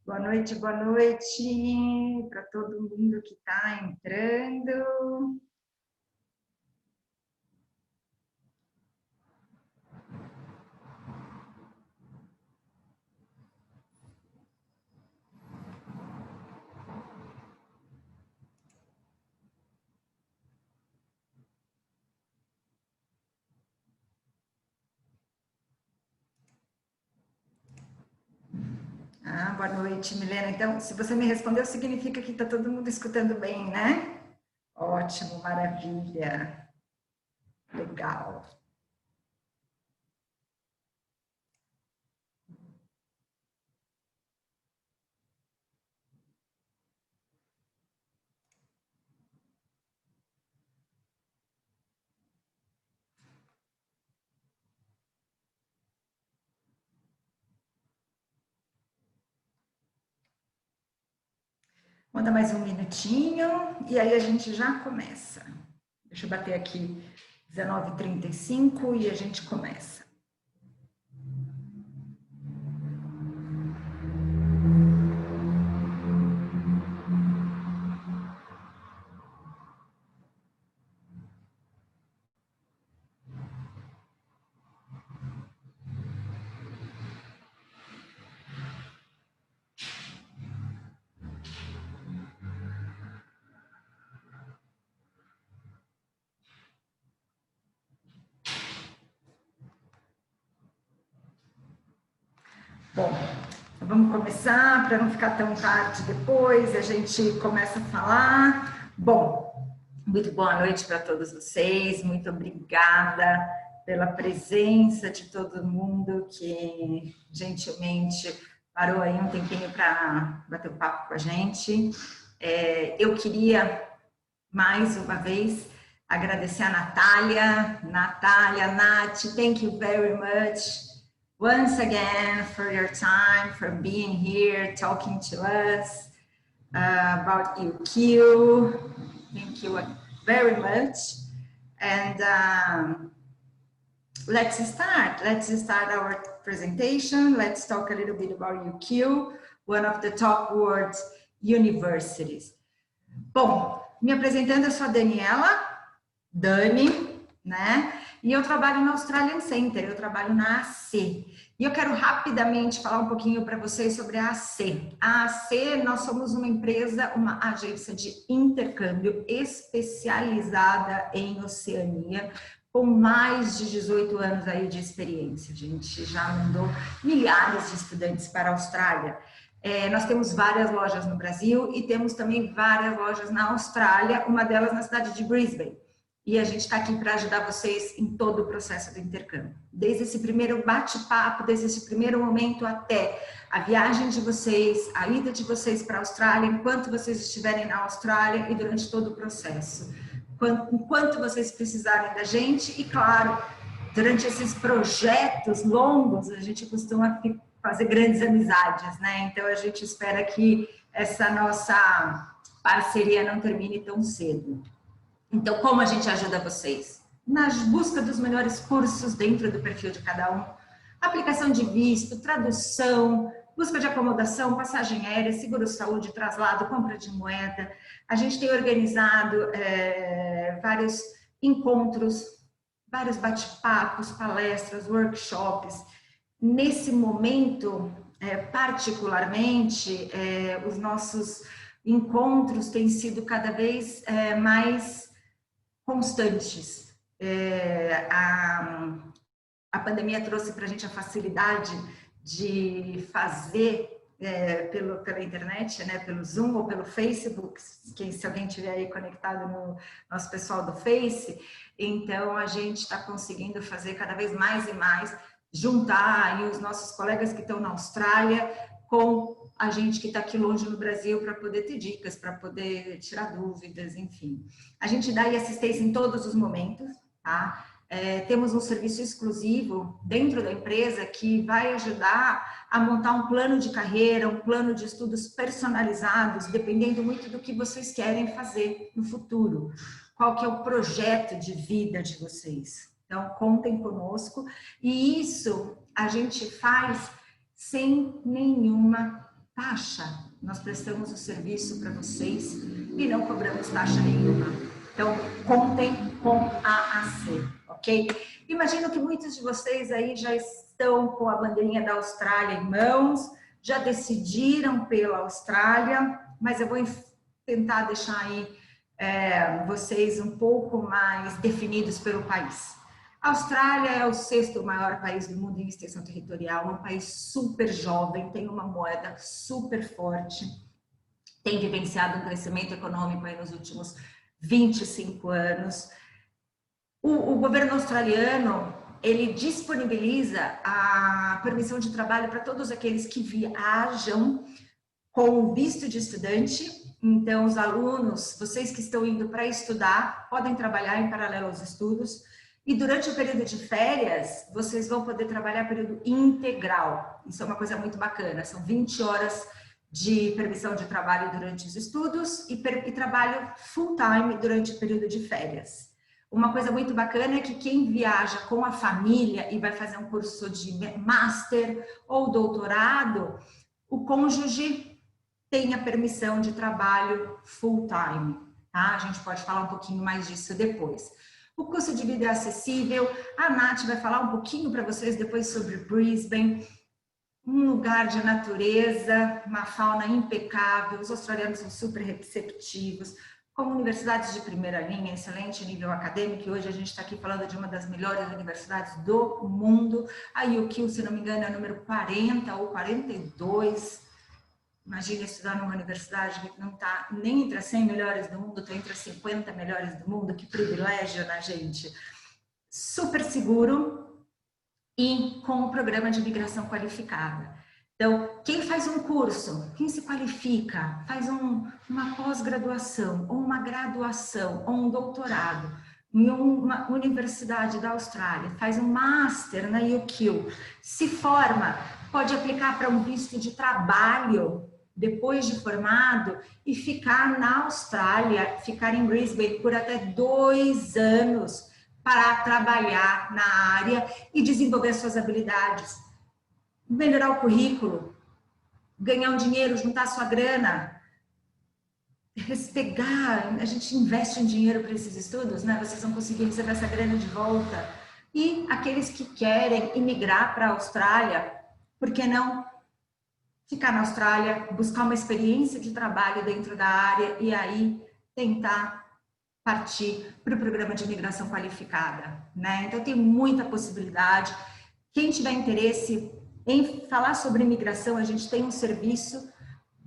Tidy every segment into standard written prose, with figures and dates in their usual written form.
boa noite para todo mundo que está entrando. Boa noite, Milena. Então, se você me respondeu, significa que está todo mundo escutando bem, né? Ótimo, maravilha. Legal. Vou dar mais um minutinho e aí a gente já começa. Deixa eu bater aqui 19h35 e a gente começa. Bom, vamos começar para não ficar tão tarde depois, a gente começa a falar. Bom, muito boa noite para todos vocês, muito obrigada pela presença de todo mundo que gentilmente parou aí um tempinho para bater um papo com a gente. Eu queria, mais uma vez, agradecer a Natália, Nath, thank you very much. Once again, for your time, for being here, talking to us about UQ. Thank you very much. And let's start our presentation. Let's talk a little bit about UQ, one of the top world universities. Bom, me apresentando, eu sou a Dani, né? E eu trabalho na Australian Center, eu trabalho na AC. E eu quero rapidamente falar um pouquinho para vocês sobre a AC. A AC, nós somos uma empresa, uma agência de intercâmbio especializada em Oceania, com mais de 18 anos aí de experiência. A gente já mandou milhares de estudantes para a Austrália. Nós temos várias lojas no Brasil e temos também várias lojas na Austrália, uma delas na cidade de Brisbane. E a gente está aqui para ajudar vocês em todo o processo do intercâmbio. Desde esse primeiro bate-papo, desde esse primeiro momento até a viagem de vocês, a ida de vocês para a Austrália, enquanto vocês estiverem na Austrália e durante todo o processo. Enquanto vocês precisarem da gente e, claro, durante esses projetos longos, a gente costuma fazer grandes amizades, né? Então, a gente espera que essa nossa parceria não termine tão cedo. Então, como a gente ajuda vocês? Na busca dos melhores cursos dentro do perfil de cada um, aplicação de visto, tradução, busca de acomodação, passagem aérea, seguro-saúde, traslado, compra de moeda. A gente tem organizado vários encontros, vários bate-papos, palestras, workshops. Nesse momento, particularmente, os nossos encontros têm sido cada vez mais constantes. A pandemia trouxe para a gente a facilidade de fazer pela internet, né, pelo Zoom ou pelo Facebook, se alguém estiver aí conectado no nosso pessoal do Face, então a gente está conseguindo fazer cada vez mais e mais, juntar aí os nossos colegas que estão na Austrália com a gente que está aqui longe no Brasil para poder ter dicas, para poder tirar dúvidas, enfim. A gente dá assistência em todos os momentos, tá? Temos um serviço exclusivo dentro da empresa que vai ajudar a montar um plano de carreira, um plano de estudos personalizados, dependendo muito do que vocês querem fazer no futuro. Qual que é o projeto de vida de vocês? Então, contem conosco. E isso a gente faz sem nenhuma taxa, nós prestamos o serviço para vocês e não cobramos taxa nenhuma. Então, contem com a AC, ok? Imagino que muitos de vocês aí já estão com a bandeirinha da Austrália em mãos, já decidiram pela Austrália, mas eu vou tentar deixar aí vocês um pouco mais definidos pelo país. A Austrália é o 6º maior país do mundo em extensão territorial, um país super jovem, tem uma moeda super forte, tem vivenciado um crescimento econômico aí nos últimos 25 anos. O governo australiano, ele disponibiliza a permissão de trabalho para todos aqueles que viajam com visto de estudante. Então, os alunos, vocês que estão indo para estudar, podem trabalhar em paralelo aos estudos. E durante o período de férias, vocês vão poder trabalhar período integral. Isso é uma coisa muito bacana. São 20 horas de permissão de trabalho durante os estudos e trabalho full-time durante o período de férias. Uma coisa muito bacana é que quem viaja com a família e vai fazer um curso de master ou doutorado, o cônjuge tem a permissão de trabalho full-time, tá? A gente pode falar um pouquinho mais disso depois. O custo de vida é acessível. A Nath vai falar um pouquinho para vocês depois sobre Brisbane. Um lugar de natureza, uma fauna impecável. Os australianos são super receptivos. Com universidades de primeira linha, excelente nível acadêmico. E hoje a gente está aqui falando de uma das melhores universidades do mundo. A UQ, se não me engano, é a número 40 ou 42. Imagina estudar numa universidade que não está nem entre as 100 melhores do mundo, está entre as 50 melhores do mundo. Que privilégio, né, gente? Super seguro e com o programa de migração qualificada. Então, quem faz um curso, quem se qualifica, faz uma pós-graduação, ou uma graduação, ou um doutorado em uma universidade da Austrália, faz um master na UQ, se forma, pode aplicar para um visto de trabalho depois de formado e ficar na Austrália, ficar em Brisbane por até 2 anos para trabalhar na área e desenvolver suas habilidades, melhorar o currículo, ganhar um dinheiro, juntar sua grana, pegar, a gente investe um dinheiro para esses estudos, né? Vocês vão conseguir receber essa grana de volta. E aqueles que querem imigrar para a Austrália, por que não ficar na Austrália, buscar uma experiência de trabalho dentro da área e aí tentar partir para o programa de imigração qualificada, né? Então tem muita possibilidade. Quem tiver interesse em falar sobre imigração, a gente tem um serviço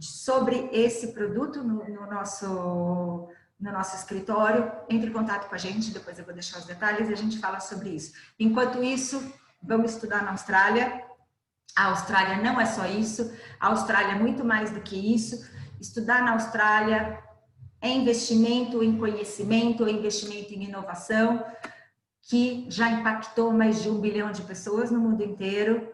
sobre esse produto no nosso escritório. Entre em contato com a gente, depois eu vou deixar os detalhes e a gente fala sobre isso. Enquanto isso, vamos estudar na Austrália. A Austrália não é só isso, a Austrália é muito mais do que isso. Estudar na Austrália é investimento em conhecimento, é investimento em inovação, que já impactou mais de 1 bilhão de pessoas no mundo inteiro.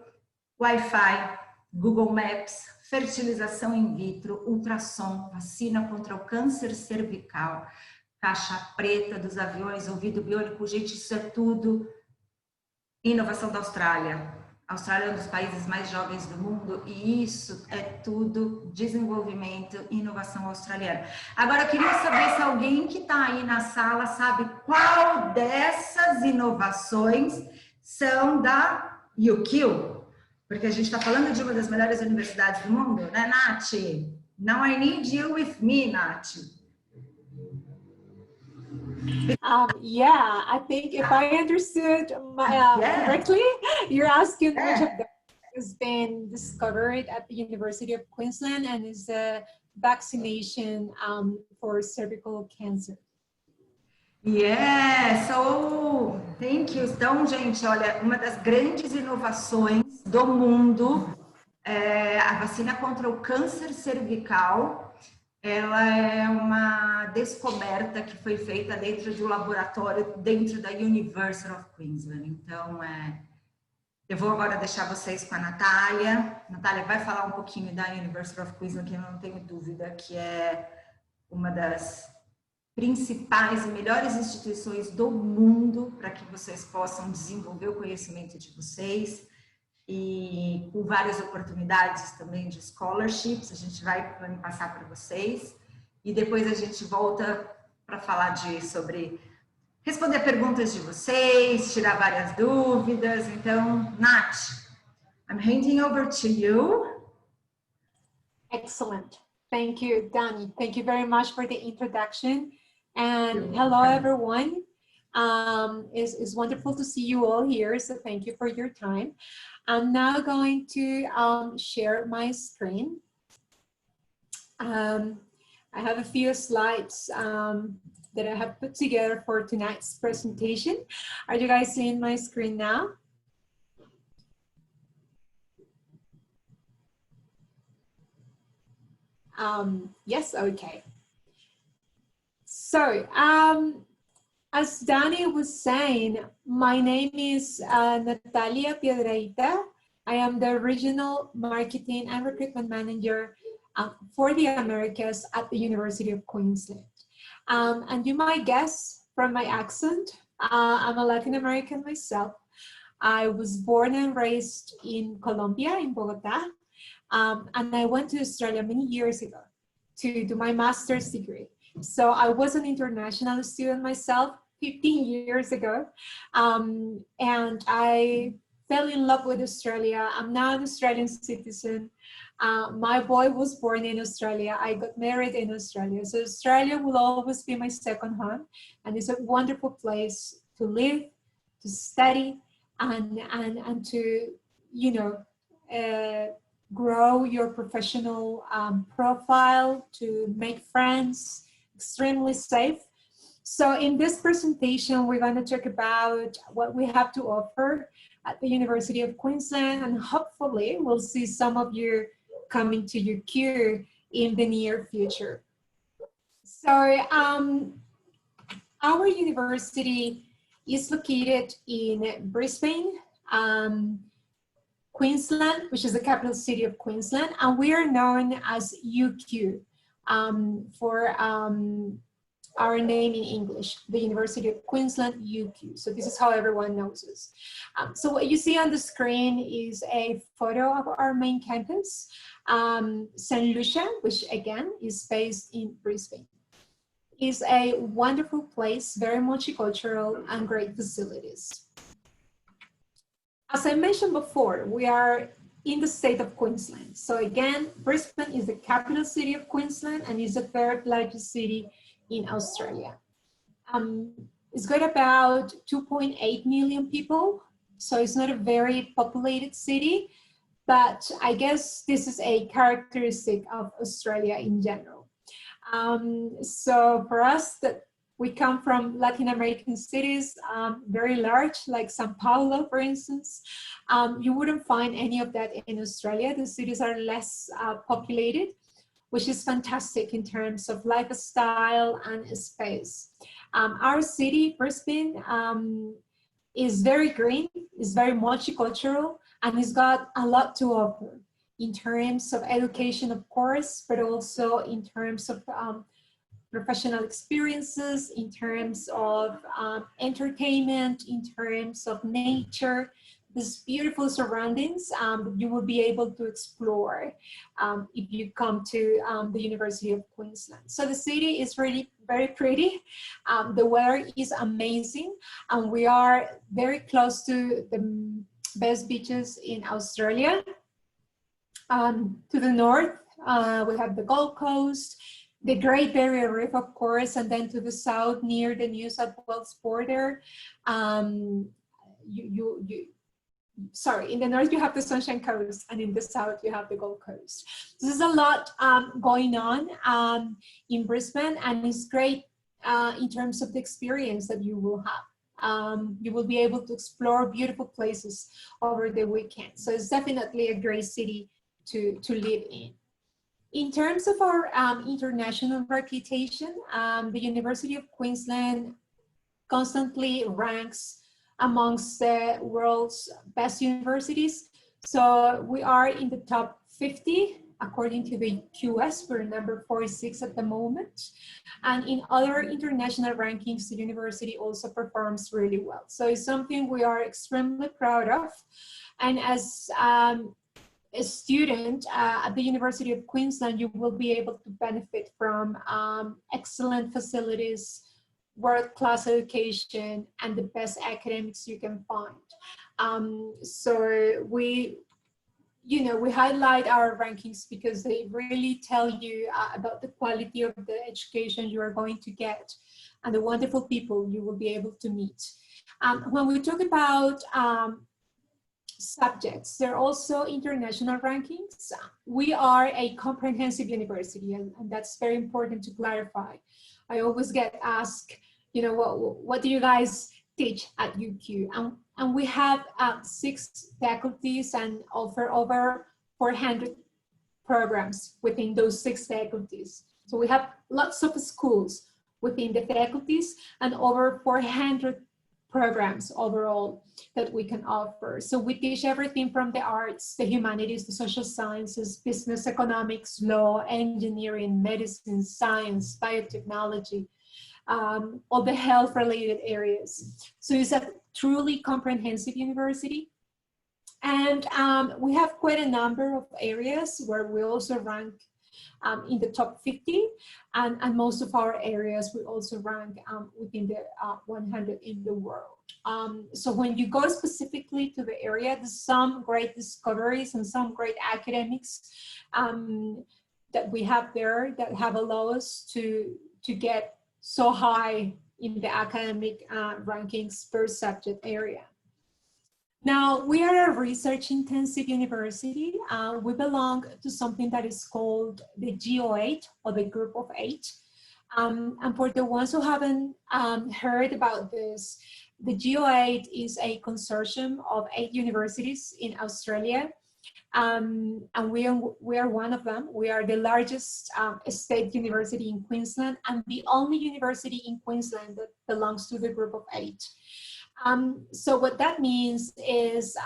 Wi-Fi, Google Maps, fertilização in vitro, ultrassom, vacina contra o câncer cervical, caixa preta dos aviões, ouvido biônico, gente, isso é tudo inovação da Austrália. A Austrália é um dos países mais jovens do mundo e isso é tudo desenvolvimento e inovação australiana. Agora, eu queria saber se alguém que está aí na sala sabe qual dessas inovações são da UQ. Porque a gente está falando de uma das melhores universidades do mundo, né, Nath? Now I need you with me, Nath. Yeah, I think if I understood correctly, you're asking which of them has been discovered at the University of Queensland and is a vaccination for cervical cancer. Yeah, so thank you. Então, gente, olha, uma das grandes inovações do mundo é a vacina contra o câncer cervical. Ela é uma descoberta que foi feita dentro de um laboratório dentro da University of Queensland. Então, eu vou agora deixar vocês com a Natalia. Natália vai falar um pouquinho da University of Queensland, que eu não tenho dúvida que é uma das principais e melhores instituições do mundo para que vocês possam desenvolver o conhecimento de vocês. e com várias oportunidades também de scholarships. A gente vai passar para vocês e depois a gente volta para falar sobre responder perguntas de vocês, tirar várias dúvidas. Então, Nath, I'm handing over to you. Excellent. Thank you, Dani. Thank you very much for the introduction. And hello, everyone. It's wonderful to see you all here, so thank you for your time. I'm now going to share my screen. I have a few slides that I have put together for tonight's presentation. Are you guys seeing my screen now? Yes, okay. So, as Dani was saying, my name is Natalia Piedrahita. I am the Regional Marketing and Recruitment Manager for the Americas at the University of Queensland. And you might guess from my accent, I'm a Latin American myself. I was born and raised in Colombia, in Bogota. And I went to Australia many years ago to do my master's degree. So I was an international student myself 15 years ago. And I fell in love with Australia. I'm now an Australian citizen. My boy was born in Australia. I got married in Australia. So Australia will always be my second home. And it's a wonderful place to live, to study, and to, you know, grow your professional profile, to make friends, extremely safe. So in this presentation, we're going to talk about what we have to offer at the University of Queensland, and hopefully we'll see some of you coming to your queue in the near future. So our university is located in Brisbane, Queensland, which is the capital city of Queensland, and we are known as UQ for our name in English, the University of Queensland, UQ. So this is how everyone knows us. So what you see on the screen is a photo of our main campus, St. Lucia, which again is based in Brisbane. It's a wonderful place, very multicultural and great facilities. As I mentioned before, we are in the state of Queensland. So again, Brisbane is the capital city of Queensland and is the third largest city in Australia. It's got about 2.8 million people. So it's not a very populated city, but I guess this is a characteristic of Australia in general. So for us, that we come from Latin American cities, very large, like Sao Paulo, for instance. You wouldn't find any of that in Australia. The cities are less populated, which is fantastic in terms of lifestyle and space. Our city, Brisbane, is very green, is very multicultural, and it's got a lot to offer in terms of education, of course, but also in terms of professional experiences, in terms of entertainment, in terms of nature, these beautiful surroundings you will be able to explore if you come to the University of Queensland. So the city is really very pretty. The weather is amazing, and we are very close to the best beaches in Australia. To the north, we have the Gold Coast, the Great Barrier Reef, of course, and then to the south, near the New South Wales border, sorry, in the north you have the Sunshine Coast, and in the south you have the Gold Coast. This is a lot going on in Brisbane, and it's great in terms of the experience that you will have. You will be able to explore beautiful places over the weekend. So it's definitely a great city to live in. In terms of our international reputation, the University of Queensland constantly ranks amongst the world's best universities. So we are in the top 50 according to the QS, we're number 46 at the moment. And in other international rankings, the university also performs really well. So it's something we are extremely proud of. And as a student at the University of Queensland, you will be able to benefit from excellent facilities, world-class education, and the best academics you can find. So we highlight our rankings because they really tell you about the quality of the education you are going to get and the wonderful people you will be able to meet. When we talk about subjects, there are also international rankings. We are a comprehensive university, and that's very important to clarify. I always get asked, what do you guys teach at UQ? And we have 6 faculties and offer over 400 programs within those 6 faculties. So we have lots of schools within the faculties and over 400 programs overall that we can offer. So we teach everything from the arts, the humanities, the social sciences, business, economics, law, engineering, medicine, science, biotechnology, all the health related areas. So it's a truly comprehensive university. And we have quite a number of areas where we also rank in the top 50, and most of our areas we also rank within the 100 in the world. So when you go specifically to the area, there's some great discoveries and some great academics that we have there that have allowed us to get so high in the academic rankings per subject area. Now, we are a research-intensive university. We belong to something that is called the GO8, or the Group of 8. And for the ones who haven't heard about this, the GO8 is a consortium of 8 universities in Australia. And we are one of them. We are the largest state university in Queensland and the only university in Queensland that belongs to the Group of 8. So what that means is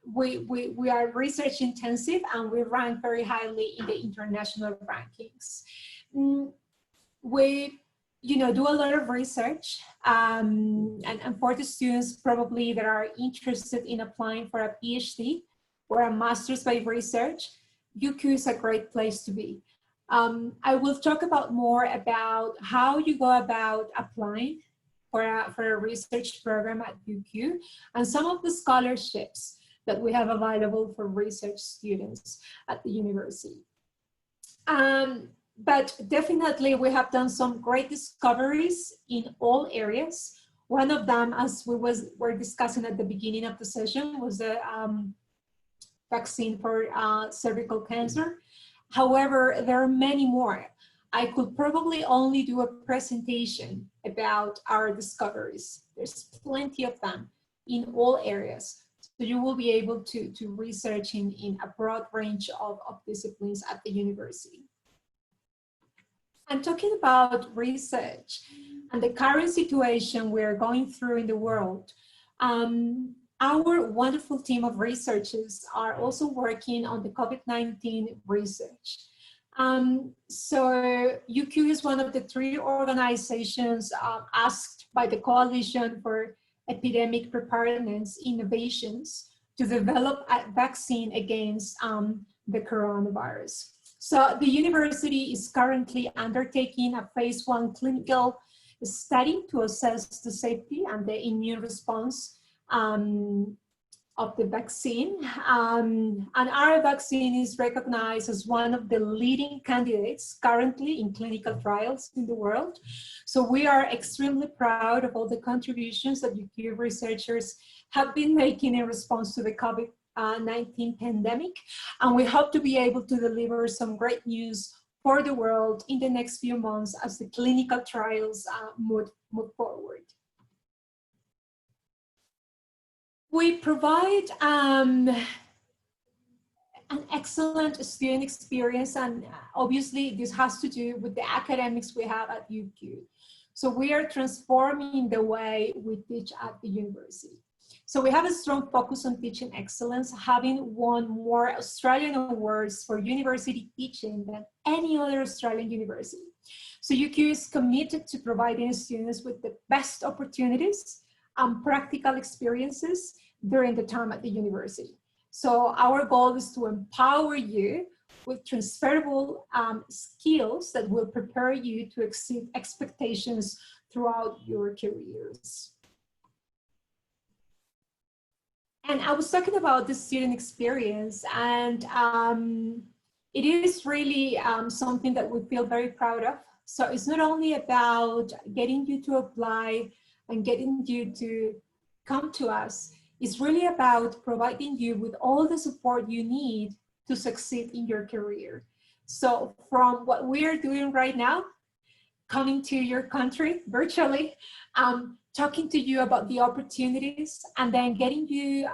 we are research intensive and we rank very highly in the international rankings. We do a lot of research, and for the students probably that are interested in applying for a PhD or a master's by research, UQ is a great place to be. I will talk more about how you go about applying for a research program at UQ and some of the scholarships that we have available for research students at the university. But definitely we have done some great discoveries in all areas. One of them, as were discussing at the beginning of the session, was the vaccine for cervical cancer. However, there are many more. I could probably only do a presentation about our discoveries. There's plenty of them in all areas. So you will be able to research in a broad range of disciplines at the university. And talking about research and the current situation we're going through in the world, our wonderful team of researchers are also working on the COVID-19 research. So UQ is one of the 3 organizations asked by the Coalition for Epidemic Preparedness Innovations to develop a vaccine against the coronavirus. So the university is currently undertaking a phase 1 clinical study to assess the safety and the immune response of the vaccine. And our vaccine is recognized as one of the leading candidates currently in clinical trials in the world. So we are extremely proud of all the contributions that UQ researchers have been making in response to the COVID-19 pandemic. And we hope to be able to deliver some great news for the world in the next few months as the clinical trials move forward. We provide an excellent student experience, and obviously this has to do with the academics we have at UQ. So we are transforming the way we teach at the university. So we have a strong focus on teaching excellence, having won more Australian awards for university teaching than any other Australian university. So UQ is committed to providing students with the best opportunities and practical experiences during the time at the university. So our goal is to empower you with transferable skills that will prepare you to exceed expectations throughout your careers. And I was talking about the student experience, and it is really something that we feel very proud of. So it's not only about getting you to apply and getting you to come to us, it's really about providing you with all the support you need to succeed in your career. So from what we are doing right now, coming to your country virtually, talking to you about the opportunities, and then getting you,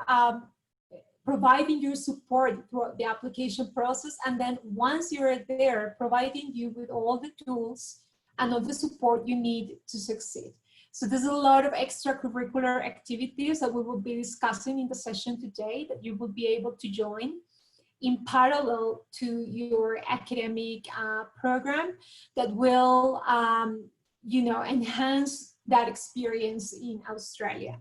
providing your support throughout the application process. And then once you're there, providing you with all the tools and all the support you need to succeed. So there's a lot of extracurricular activities that we will be discussing in the session today that you will be able to join in parallel to your academic program that will, enhance that experience in Australia.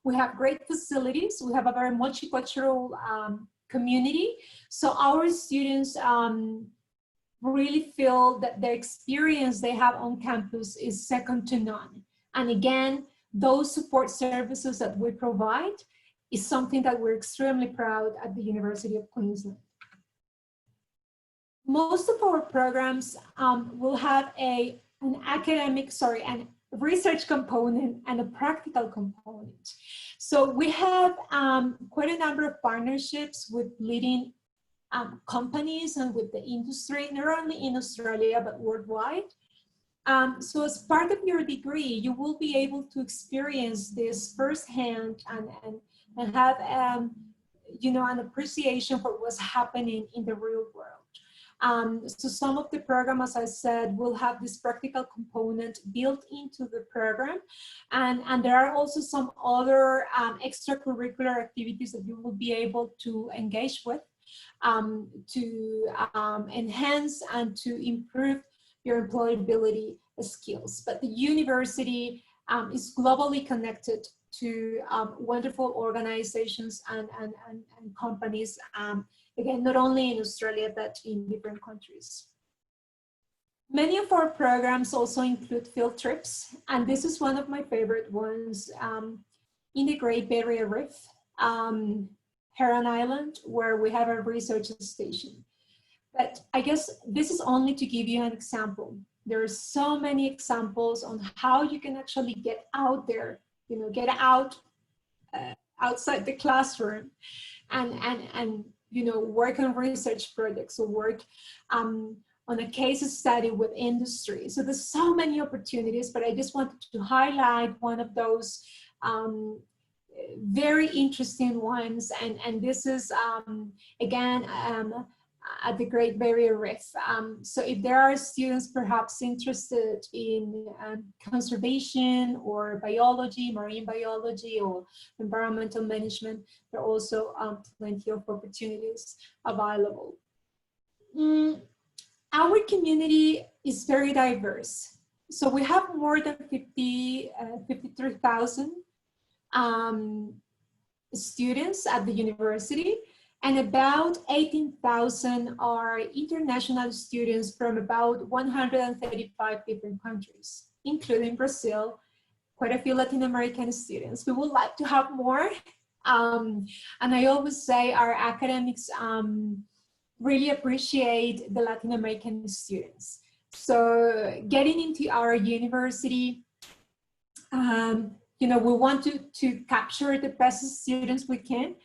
We have great facilities. We have a very multicultural community. So our students really feel that the experience they have on campus is second to none. And again, those support services that we provide is something that we're extremely proud at the University of Queensland. Most of our programs will have an research component and a practical component. So we have quite a number of partnerships with leading companies and with the industry, not only in Australia, but worldwide. So as part of your degree, you will be able to experience this firsthand and have an appreciation for what's happening in the real world. So some of the programs, as I said, will have this practical component built into the program. And there are also some other extracurricular activities that you will be able to engage with to enhance and to improve your employability skills. But the university is globally connected to wonderful organizations and companies, again, not only in Australia, but in different countries. Many of our programs also include field trips, and this is one of my favorite ones in the Great Barrier Reef, Heron Island, where we have a research station. But I guess this is only to give you an example. There are so many examples on how you can actually get out there, get out outside the classroom and work on research projects or work on a case study with industry. So there's so many opportunities, but I just wanted to highlight one of those very interesting ones. And this is, again, at the Great Barrier Reef. So if there are students perhaps interested in conservation or biology, marine biology or environmental management, there are also plenty of opportunities available. Our community is very diverse. So we have more than 53,000 students at the university, and about 18,000 are international students from about 135 different countries, including Brazil, quite a few Latin American students. We would like to have more. And I always say our academics really appreciate the Latin American students. So getting into our university, we want to capture the best students we can.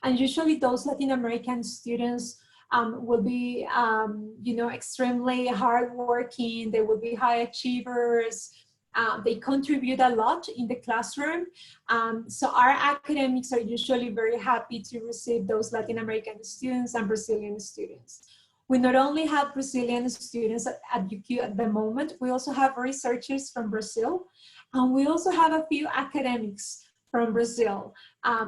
And usually those Latin American students will be, extremely hardworking. They will be high achievers. They contribute a lot in the classroom. So our academics are usually very happy to receive those Latin American students and Brazilian students. We not only have Brazilian students at UQ at the moment, we also have researchers from Brazil. And we also have a few academics from Brazil.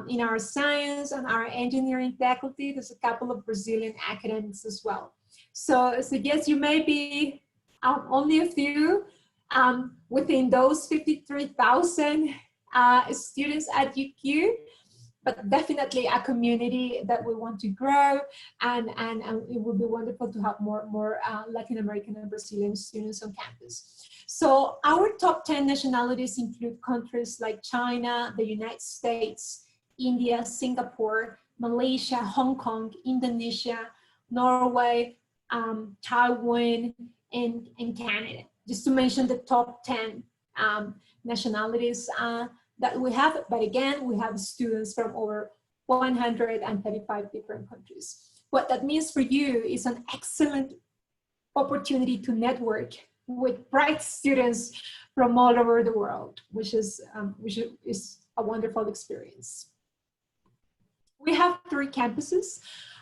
In our science and our engineering faculty, there's a couple of Brazilian academics as well. So yes, you may be only a few within those 53,000 students at UQ, but definitely a community that we want to grow, and it would be wonderful to have more Latin American and Brazilian students on campus. So our top 10 nationalities include countries like China, the United States, India, Singapore, Malaysia, Hong Kong, Indonesia, Norway, Taiwan, and Canada, just to mention the top 10 nationalities that we have. But again, we have students from over 135 different countries. What that means for you is an excellent opportunity to network with bright students from all over the world, which is a wonderful experience. We have 3 campuses.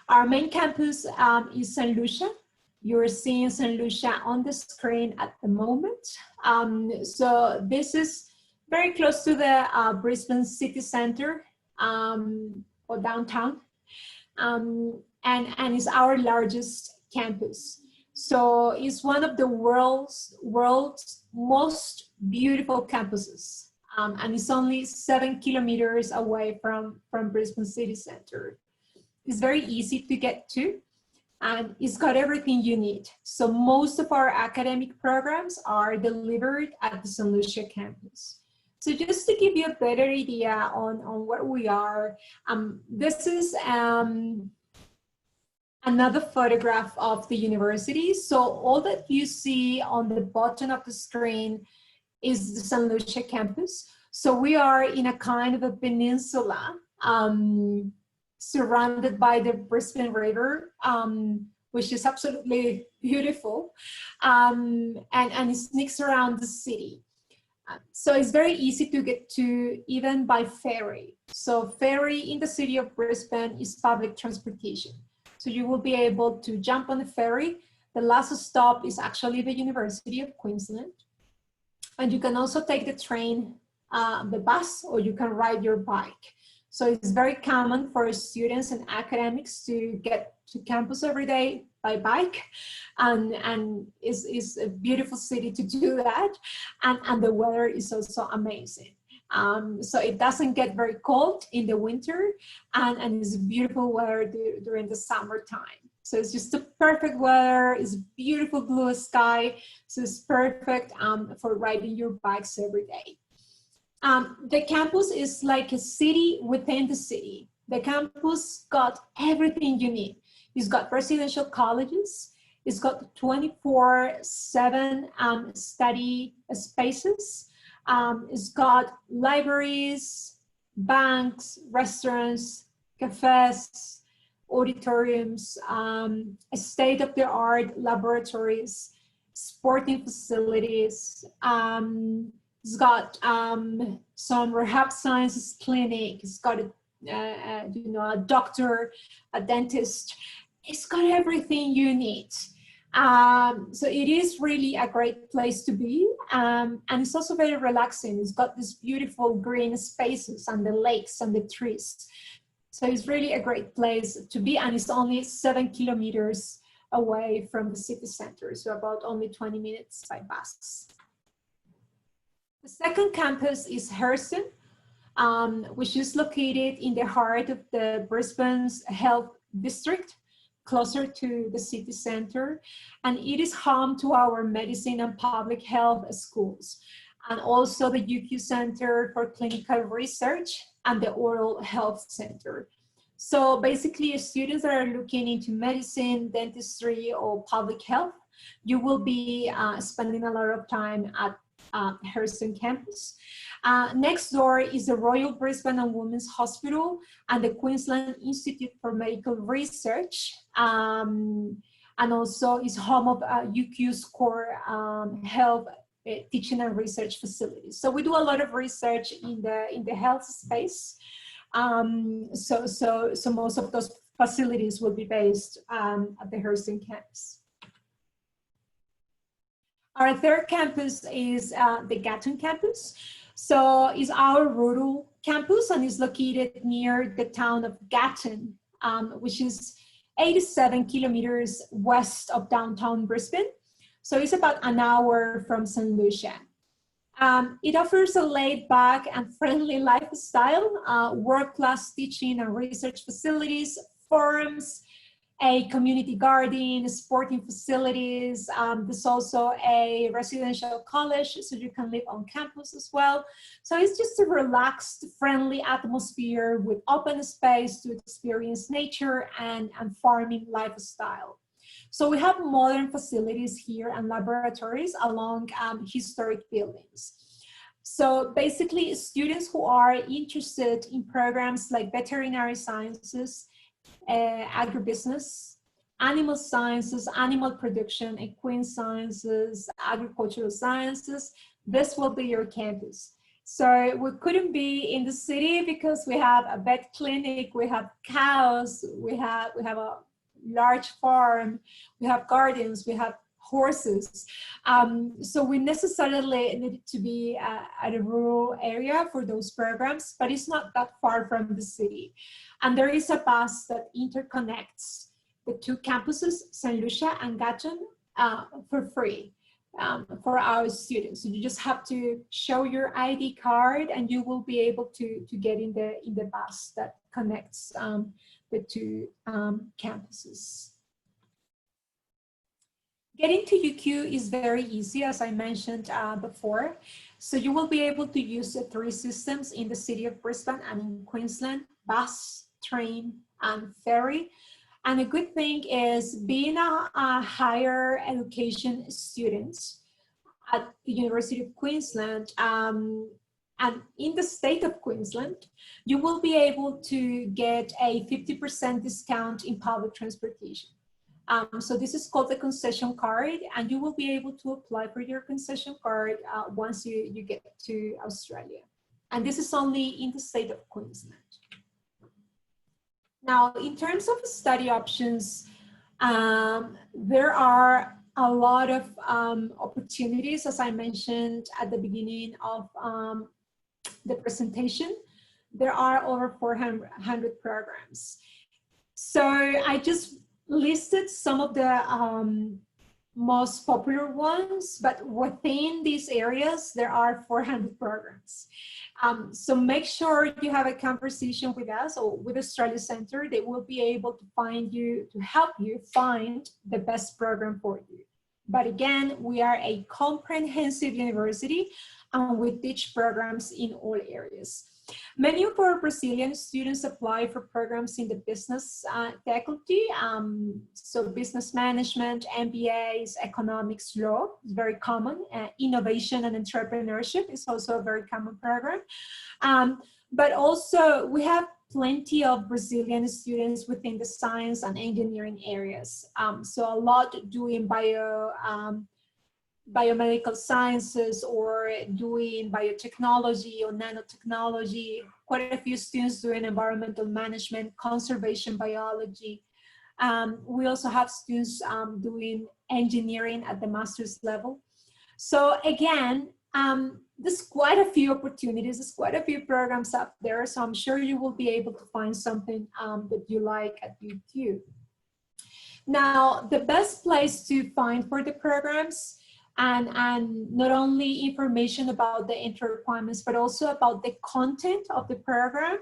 Our main campus is St. Lucia. You're seeing St. Lucia on the screen at the moment. So this is very close to the Brisbane city center or downtown, and is our largest campus. So it's one of the world's most beautiful campuses, and it's only 7 kilometers away from Brisbane city center. It's very easy to get to, and it's got everything you need. So most of our academic programs are delivered at the St. Lucia campus. So just to give you a better idea on where we are, this is another photograph of the university. So all that you see on the bottom of the screen is the St. Lucia campus. So we are in a kind of a peninsula surrounded by the Brisbane River, which is absolutely beautiful, and it sneaks around the city. So it's very easy to get to even by ferry. So ferry in the city of Brisbane is public transportation. So you will be able to jump on the ferry. The last stop is actually the University of Queensland. And you can also take the train, the bus, or you can ride your bike. So it's very common for students and academics to get to campus every day by bike, and it's a beautiful city to do that, and the weather is also amazing. So it doesn't get very cold in the winter, and it's beautiful weather during the summertime. So it's just the perfect weather. It's beautiful blue sky, so it's perfect for riding your bikes every day. The campus is like a city within the city. The campus got everything you need. It's got residential colleges. It's got 24/7 study spaces. It's got libraries, banks, restaurants, cafes, auditoriums, state-of-the-art laboratories, sporting facilities. It's got some rehab sciences clinic. It's got a doctor, a dentist. It's got everything you need. So it is really a great place to be, and it's also very relaxing. It's got these beautiful green spaces and the lakes and the trees. So it's really a great place to be, and it's only 7 kilometers away from the city center, so about only 20 minutes by bus. The second campus is Hurston, which is located in the heart of the Brisbane's health district, closer to the city center, and it is home to our medicine and public health schools, and also the UQ Center for Clinical Research and the Oral Health Center. So basically, students that are looking into medicine, dentistry, or public health, you will be spending a lot of time at Hurston campus. Next door is the Royal Brisbane and Women's Hospital and the Queensland Institute for Medical Research, and also is home of UQ's core health teaching and research facilities. So we do a lot of research in the health space. So most of those facilities will be based at the Hurston campus. Our third campus is the Gatton campus. So it's our rural campus and is located near the town of Gatton, which is 87 kilometers west of downtown Brisbane. So it's about an hour from St. Lucia. It offers a laid-back and friendly lifestyle, world-class teaching and research facilities, forums, a community garden, sporting facilities. There's also a residential college, so you can live on campus as well. So it's just a relaxed, friendly atmosphere with open space to experience nature and farming lifestyle. So we have modern facilities here and laboratories along historic buildings. So basically, students who are interested in programs like veterinary sciences, agribusiness, animal sciences, animal production, equine sciences, agricultural sciences, this will be your campus. So we couldn't be in the city because we have a vet clinic, we have cows, we have a large farm, we have gardens, we have horses. So we necessarily needed to be at a rural area for those programs, but it's not that far from the city. And there is a bus that interconnects the two campuses, St. Lucia and Gatton, for free for our students. So you just have to show your ID card and you will be able to get in the bus that connects the two campuses. Getting to UQ is very easy, as I mentioned before. So you will be able to use the three systems in the city of Brisbane and in Queensland: bus, train, and ferry. And a good thing is being a higher education student at the University of Queensland and in the state of Queensland, you will be able to get a 50% discount in public transportation. So this is called the concession card, and you will be able to apply for your concession card once you get to Australia. And this is only in the state of Queensland. Now, in terms of study options, there are a lot of opportunities, as I mentioned at the beginning of the presentation. There are over 400 programs. So I just listed some of the most popular ones, but within these areas, there are 400 programs. So make sure you have a conversation with us or with Australia Centre. They will be able to help you find the best program for you. But again, we are a comprehensive university and we teach programs in all areas. Many of our Brazilian students apply for programs in the business faculty. So business management, MBAs, economics, law is very common. Innovation and entrepreneurship is also a very common program. But also we have plenty of Brazilian students within the science and engineering areas. So a lot doing biomedical sciences or doing biotechnology or nanotechnology, quite a few students doing environmental management, conservation biology. We also have students doing engineering at the master's level. So again, there's quite a few opportunities, there's quite a few programs up there, so I'm sure you will be able to find something that you like at UQ. Now, the best place to find for the programs and not only information about the entry requirements, but also about the content of the program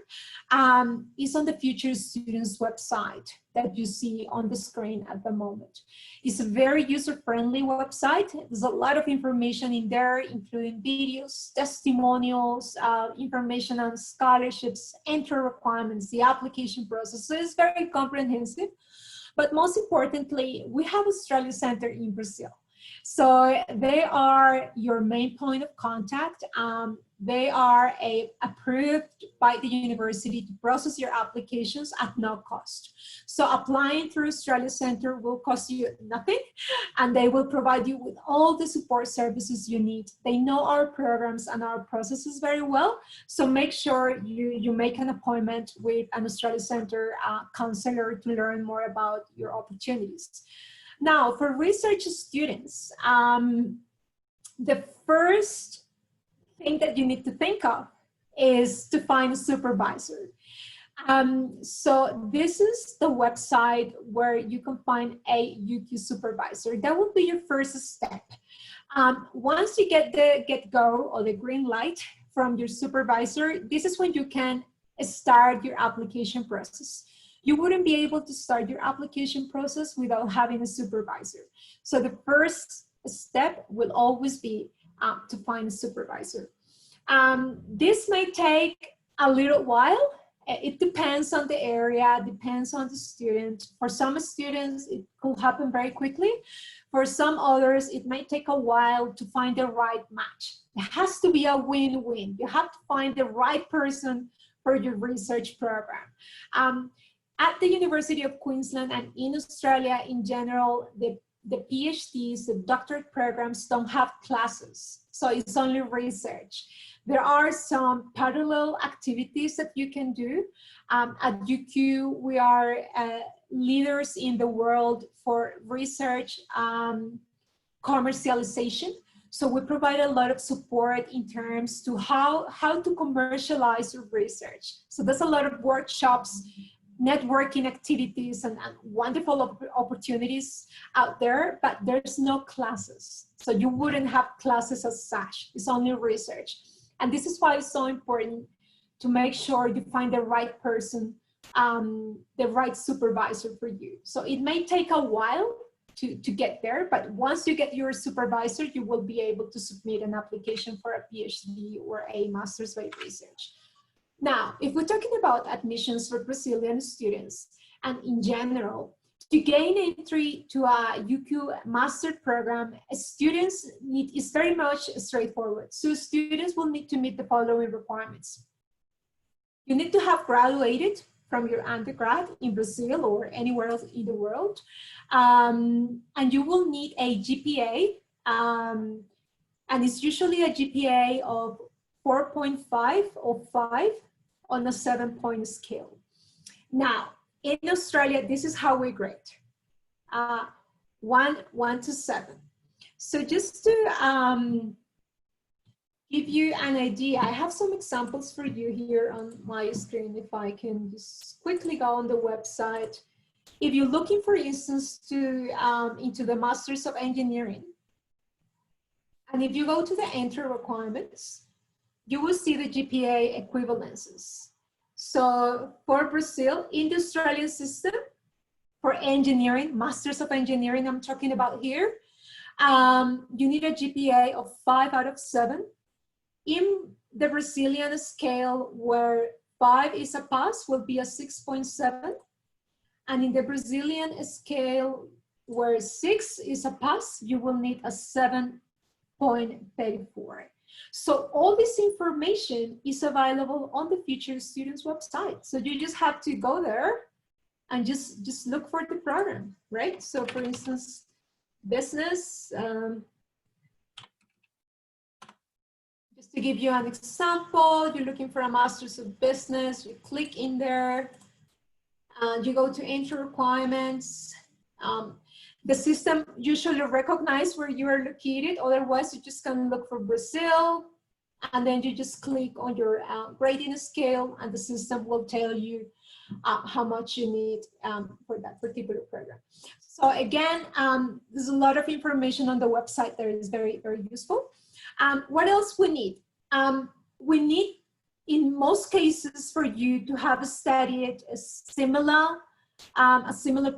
is on the Future Students website that you see on the screen at the moment. It's a very user-friendly website. There's a lot of information in there, including videos, testimonials, information on scholarships, entry requirements, the application process. So it's very comprehensive. But most importantly, we have Australia Centre in Brazil. So they are your main point of contact. They are approved by the university to process your applications at no cost. So applying through Australia Centre will cost you nothing, and they will provide you with all the support services you need. They know our programs and our processes very well, so make sure you make an appointment with an Australia Centre counselor to learn more about your opportunities. Now, for research students, the first thing that you need to think of is to find a supervisor. So this is the website where you can find a UQ supervisor. That would be your first step. Once you get the get-go or the green light from your supervisor, this is when you can start your application process. You wouldn't be able to start your application process without having a supervisor. So the first step will always be to find a supervisor. This may take a little while. It depends on the area, depends on the student. For some students, it could happen very quickly. For some others, it may take a while to find the right match. It has to be a win-win. You have to find the right person for your research program. At the University of Queensland and in Australia in general, the PhDs, the doctorate programs don't have classes, so it's only research. There are some parallel activities that you can do. At UQ, we are leaders in the world for research commercialization. So we provide a lot of support in terms to how to commercialize your research. So there's a lot of workshops, networking activities, and wonderful opportunities out there, but there's no classes. So you wouldn't have classes as such, it's only research. And this is why it's so important to make sure you find the right person, the right supervisor for you. So it may take a while to get there, but once you get your supervisor, you will be able to submit an application for a PhD or a master's by research. Now, if we're talking about admissions for Brazilian students, and in general, to gain entry to a UQ master program, students is very much straightforward. So students will need to meet the following requirements. You need to have graduated from your undergrad in Brazil or anywhere else in the world. And you will need a GPA, and it's usually a GPA of 4.5 or 5 on a 7-point scale. Now, in Australia, this is how we grade, 1 to 7. So just to give you an idea, I have some examples for you here on my screen. If I can just quickly go on the website. If you're looking, for instance, into the Masters of Engineering, and if you go to the entry requirements, you will see the GPA equivalences. So for Brazil, in the Australian system, for engineering, Masters of Engineering, I'm talking about here, you need a GPA of 5 out of 7. In the Brazilian scale, where 5 is a pass, will be a 6.7. And in the Brazilian scale, where 6 is a pass, you will need a 7.34. So all this information is available on the Future Students website. So you just have to go there and just look for the program, right? So for instance, business, just to give you an example, you're looking for a Master's of Business, you click in there, you go to entry requirements. The system usually recognizes where you are located. Otherwise, you just can look for Brazil, and then you just click on your grading scale, and the system will tell you how much you need for that particular program. So again, there's a lot of information on the website that is very, very useful. What else we need? We need, in most cases, for you to have studied a similar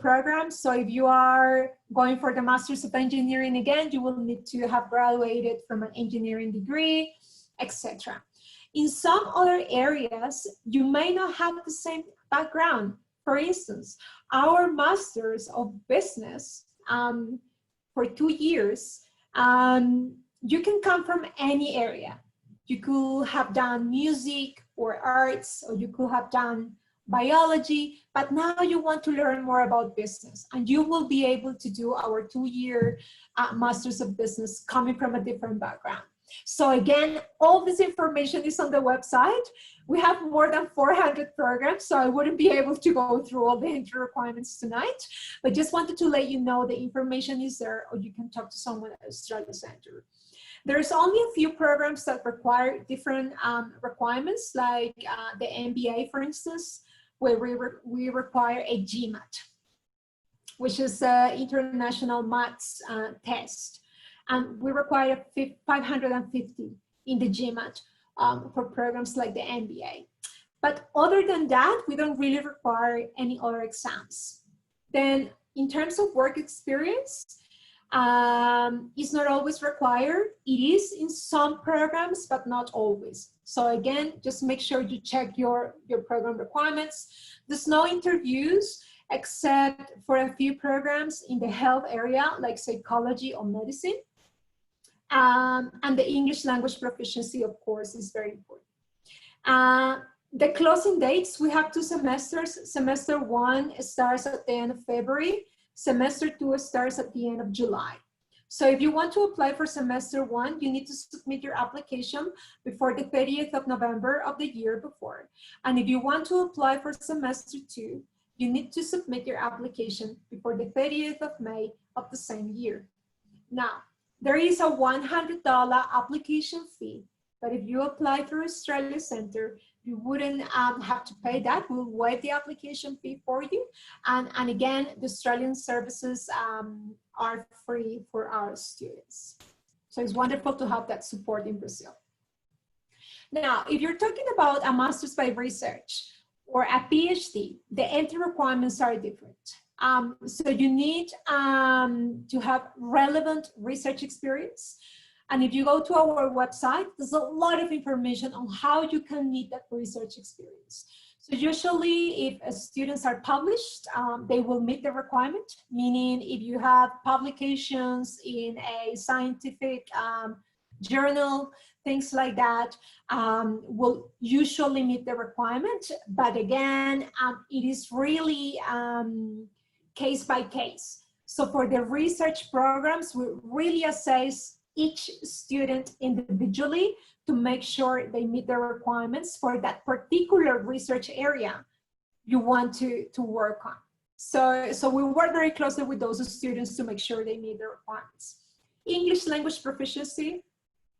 program. So if you are going for the Masters of Engineering again, you will need to have graduated from an engineering degree, etc. In some other areas, you may not have the same background. For instance, our Masters of Business for 2 years, you can come from any area. You could have done music or arts, or you could have done biology, but now you want to learn more about business, and you will be able to do our 2-year Masters of Business coming from a different background. So again, all this information is on the website. We have more than 400 programs, so I wouldn't be able to go through all the entry requirements tonight, but just wanted to let you know the information is there, or you can talk to someone at Australia Center. There's only a few programs that require different requirements, like the MBA, for instance, where we require a GMAT, which is an international maths test. And we require 550 in the GMAT for programs like the MBA. But other than that, we don't really require any other exams. Then in terms of work experience, it's not always required. It is in some programs, but not always. So again, just make sure you check your program requirements. There's no interviews except for a few programs in the health area, like psychology or medicine. And the English language proficiency, of course, is very important. The closing dates, we have 2 semesters. Semester 1 starts at the end of February. Semester 2 starts at the end of July. So if you want to apply for semester 1, you need to submit your application before the 30th of November of the year before. And if you want to apply for semester 2, you need to submit your application before the 30th of May of the same year. Now, there is a $100 application fee, but if you apply through Australia Center, you wouldn't have to pay that. We'll waive the application fee for you. And again, the Australian services are free for our students. So it's wonderful to have that support in Brazil. Now, if you're talking about a master's by research or a PhD, the entry requirements are different. So you need to have relevant research experience. And if you go to our website, there's a lot of information on how you can meet that research experience. So usually if students are published, they will meet the requirement, meaning if you have publications in a scientific journal, things like that, will usually meet the requirement. But again, it is really case by case. So for the research programs, we really assess each student individually to make sure they meet the requirements for that particular research area you want to work on. So we work very closely with those students to make sure they meet the requirements. English language proficiency,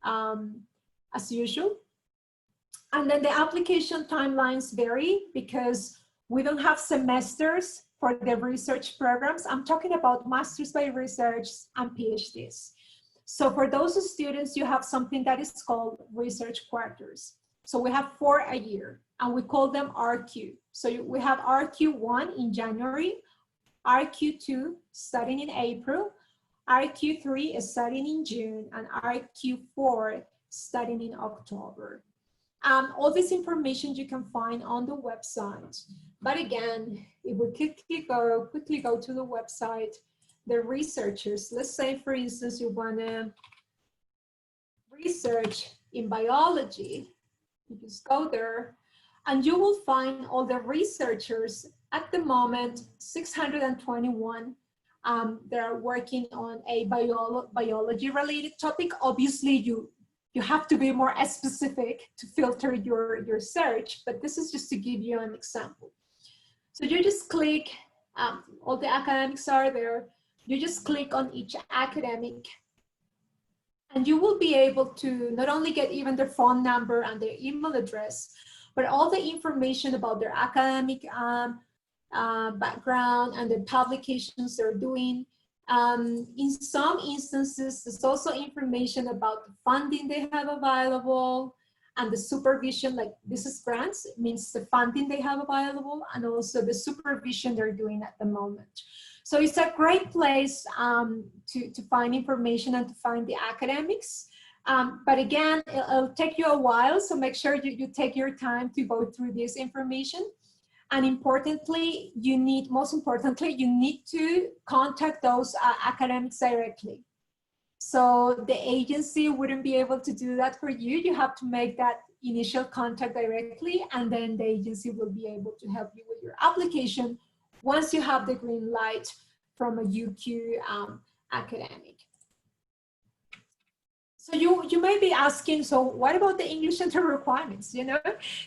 as usual. And then the application timelines vary because we don't have semesters for the research programs. I'm talking about masters by research and PhDs. So for those students, you have something that is called research quarters. So we have 4 a year and we call them RQ. So we have RQ1 in January, RQ2 starting in April, RQ3 is starting in June, and RQ4 starting in October. All this information you can find on the website. But again, if we quickly go to the website, the researchers, let's say for instance, you want to research in biology, you just go there and you will find all the researchers at the moment, 621 that are working on a biology related topic. Obviously you have to be more specific to filter your search, but this is just to give you an example. So you just click, all the academics are there. You just click on each academic and you will be able to not only get even their phone number and their email address, but all the information about their academic background and the publications they're doing. In some instances, there's also information about the funding they have available and the supervision, like this is grants, it means the funding they have available and also the supervision they're doing at the moment. So it's a great place to find information and to find the academics. But again, it'll take you a while, so make sure you take your time to go through this information. And importantly, most importantly, you need to contact those academics directly. So the agency wouldn't be able to do that for you. You have to make that initial contact directly, and then the agency will be able to help you with your application once you have the green light from a UQ academic. So you may be asking, so what about the English entry requirements, you know?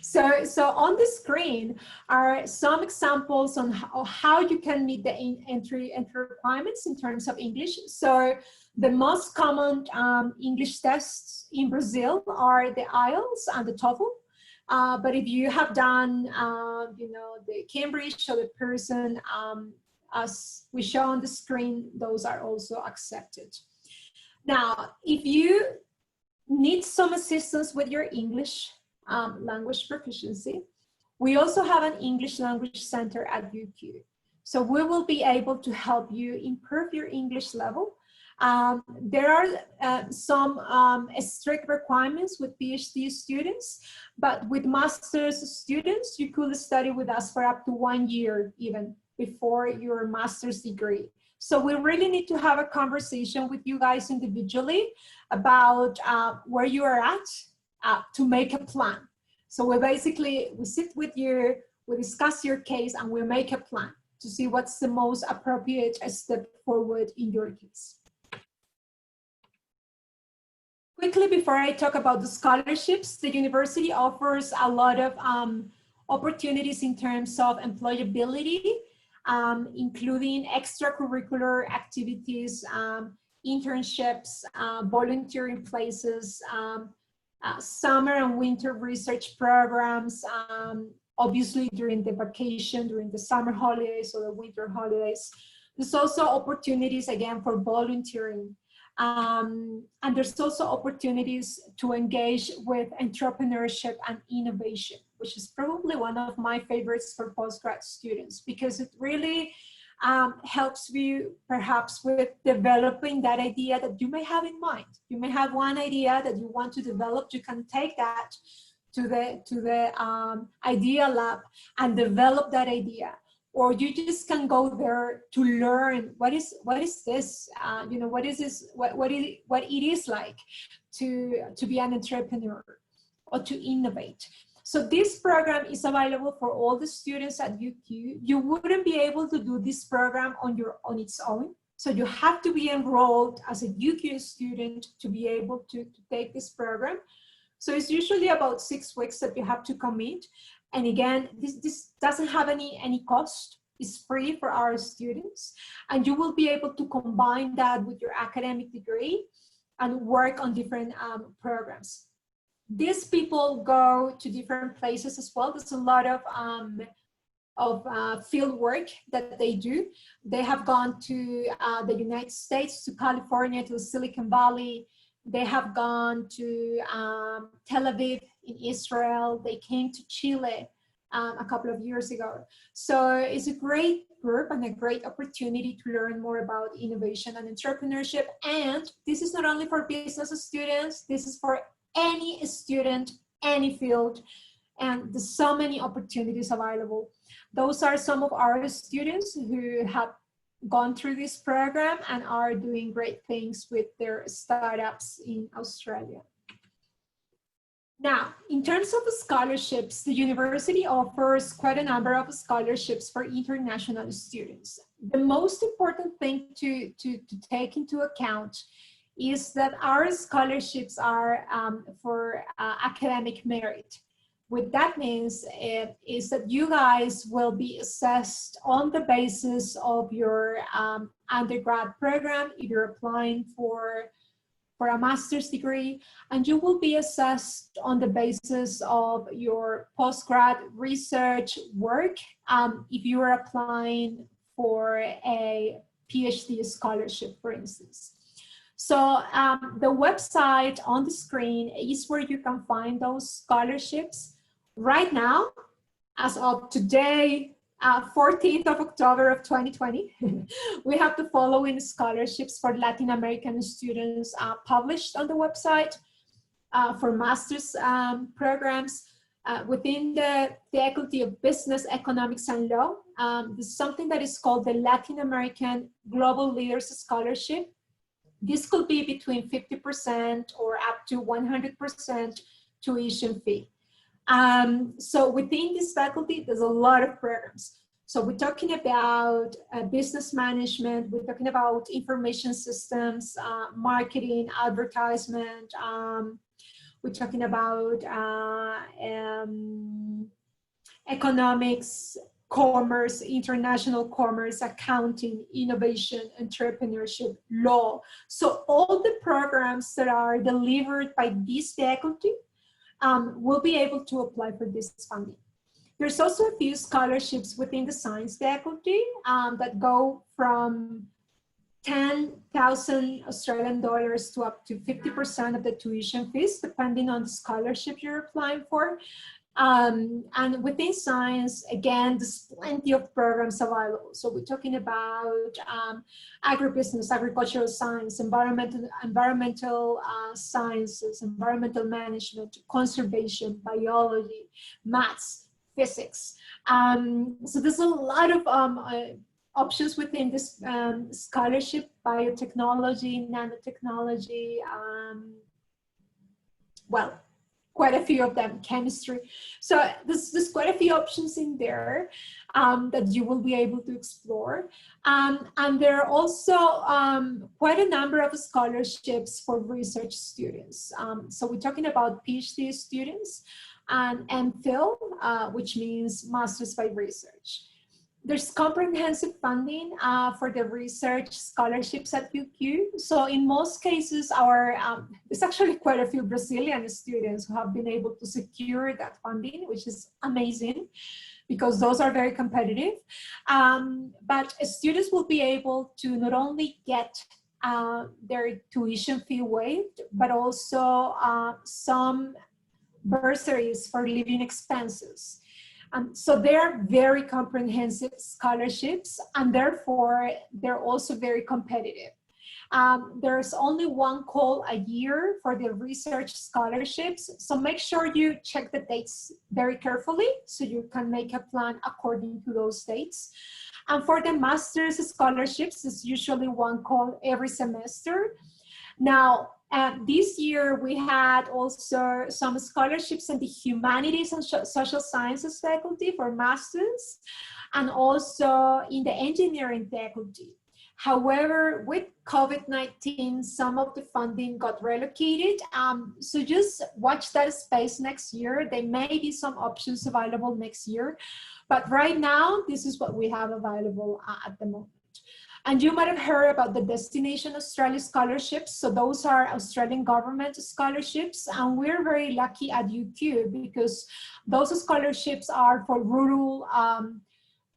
So on the screen are some examples on how you can meet the entry requirements in terms of English. So the most common English tests in Brazil are the IELTS and the TOEFL. But if you have done, you know, the Cambridge or the Pearson, as we show on the screen, those are also accepted. Now, if you need some assistance with your English language proficiency, we also have an English language center at UQ. So we will be able to help you improve your English level. There are some strict requirements with PhD students, but with master's students, you could study with us for up to 1 year even before your master's degree. So we really need to have a conversation with you guys individually about where you are at to make a plan. So we sit with you, we discuss your case, and we make a plan to see what's the most appropriate step forward in your case. Quickly, before I talk about the scholarships, the university offers a lot of opportunities in terms of employability, including extracurricular activities, internships, volunteering places, summer and winter research programs, obviously during the vacation, during the summer holidays or the winter holidays. There's also opportunities, again, for volunteering. And there's also opportunities to engage with entrepreneurship and innovation, which is probably one of my favorites for postgrad students, because it really helps you perhaps with developing that idea that you may have in mind. You may have one idea that you want to develop. You can take that to the idea lab and develop that idea. Or you just can go there to learn what is this, you know, what is this, what it is like to be an entrepreneur or to innovate. So this program is available for all the students at UQ. You wouldn't be able to do this program on its own. So you have to be enrolled as a UQ student to be able to take this program. So it's usually about 6 weeks that you have to commit. And again, this doesn't have any cost. It's free for our students. And you will be able to combine that with your academic degree and work on different programs. These people go to different places as well. There's a lot of field work that they do. They have gone to the United States, to California, to Silicon Valley. They have gone to Tel Aviv in Israel. They came to Chile a couple of years ago. So it's a great group and a great opportunity to learn more about innovation and entrepreneurship. And this is not only for business students, this is for any student, any field, and there's so many opportunities available. Those are some of our students who have gone through this program and are doing great things with their startups in Australia. Now, in terms of scholarships, the university offers quite a number of scholarships for international students. The most important thing to take into account is that our scholarships are for academic merit. What that means is that you guys will be assessed on the basis of your undergrad program, if you're applying for a master's degree, and you will be assessed on the basis of your postgrad research work if you are applying for a PhD scholarship, for instance. So the website on the screen is where you can find those scholarships. Right now, as of today, 14th of October of 2020, we have the following scholarships for Latin American students published on the website for master's programs within the Faculty of Business, Economics and Law. There's something that is called the Latin American Global Leaders Scholarship. This could be between 50% or up to 100% tuition fee. So within this faculty, there's a lot of programs. So we're talking about business management, we're talking about information systems, marketing, advertisement, we're talking about economics, commerce, international commerce, accounting, innovation, entrepreneurship, law. So all the programs that are delivered by this faculty will be able to apply for this funding. There's also a few scholarships within the science faculty that go from 10,000 Australian dollars to up to 50% of the tuition fees, depending on the scholarship you're applying for. And within science, again, there's plenty of programs available. So we're talking about agribusiness, agricultural science, environmental sciences, environmental management, conservation, biology, maths, physics. So there's a lot of options within this scholarship: biotechnology, nanotechnology, well, quite a few of them, chemistry. So there's quite a few options in there that you will be able to explore. And there are also quite a number of scholarships for research students. So we're talking about PhD students and MPhil, which means Masters by Research. There's comprehensive funding for the research scholarships at UQ. So in most cases, there's actually quite a few Brazilian students who have been able to secure that funding, which is amazing because those are very competitive. But students will be able to not only get their tuition fee waived, but also some bursaries for living expenses. So they're very comprehensive scholarships, and therefore they're also very competitive. There's only one call a year for the research scholarships, so make sure you check the dates very carefully so you can make a plan according to those dates. And for the master's scholarships, it's usually one call every semester. Now, this year we had also some scholarships in the humanities and social sciences faculty for masters, and also in the engineering faculty. However, with COVID-19, some of the funding got relocated. So just watch that space next year. There may be some options available next year, but right now, this is what we have available at the moment. And you might have heard about the Destination Australia scholarships. So those are Australian government scholarships. And we're very lucky at UQ because those scholarships are for rural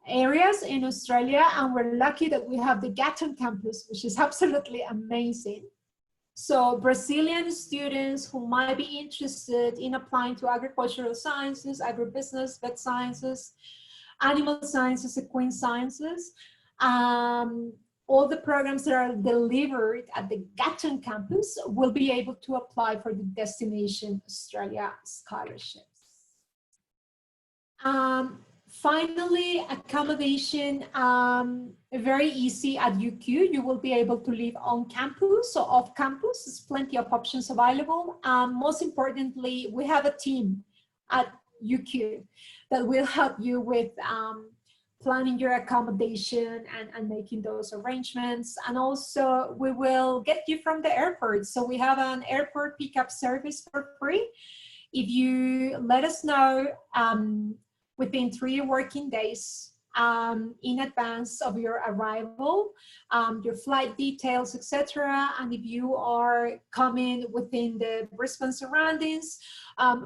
areas in Australia. And we're lucky that we have the Gatton campus, which is absolutely amazing. So Brazilian students who might be interested in applying to agricultural sciences, agribusiness, vet sciences, animal sciences, equine sciences, all the programs that are delivered at the Gatton campus will be able to apply for the Destination Australia scholarships. Finally, accommodation, very easy at UQ. You will be able to live on campus or off campus. There's plenty of options available. Most importantly, we have a team at UQ that will help you with planning your accommodation and making those arrangements. And also we will get you from the airport. So we have an airport pickup service for free. If you let us know within 3 working days in advance of your arrival, your flight details, etc. And if you are coming within the Brisbane surroundings,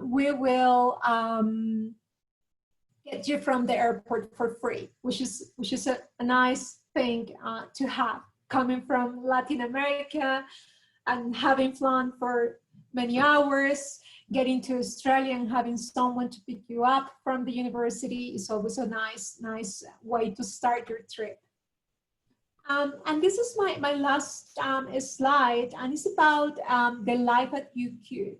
we will get you from the airport for free, which is a nice thing to have, coming from Latin America and having flown for many hours, getting to Australia and having someone to pick you up from the university is always a nice way to start your trip. And this is my last slide, and it's about the life at UQ.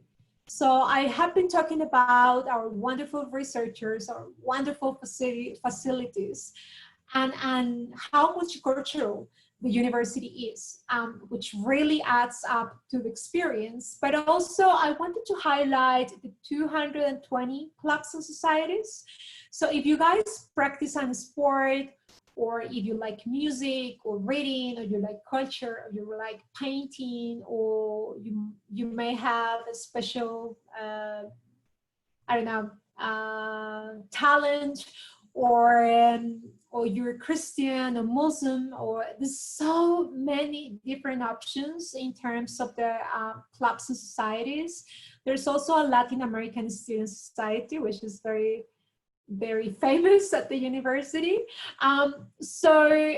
So I have been talking about our wonderful researchers, our wonderful facilities, and how multicultural the university is, which really adds up to the experience. But also I wanted to highlight the 220 clubs and societies. So if you guys practice on sport, or if you like music or reading, or you like culture, or you like painting, or you may have a special, I don't know, talent, or you're Christian or Muslim, or there's so many different options in terms of the clubs and societies. There's also a Latin American Student Society, which is very, very famous at the university. So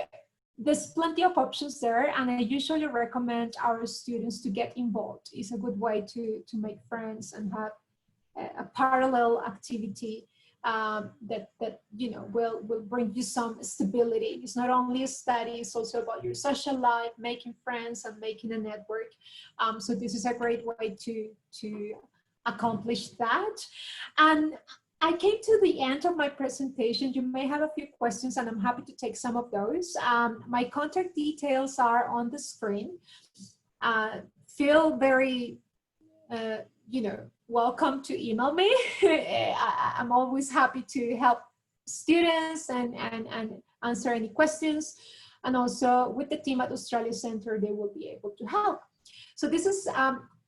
there's plenty of options there, and I usually recommend our students to get involved. It's a good way to make friends and have a parallel activity that you know will bring you some stability. It's not only a study, it's also about your social life, making friends and making a network. So this is a great way to accomplish that. And I came to the end of my presentation. You may have a few questions, and I'm happy to take some of those. My contact details are on the screen. Feel very, you know, welcome to email me. I'm always happy to help students and answer any questions. And also with the team at Australia Center, they will be able to help. So this is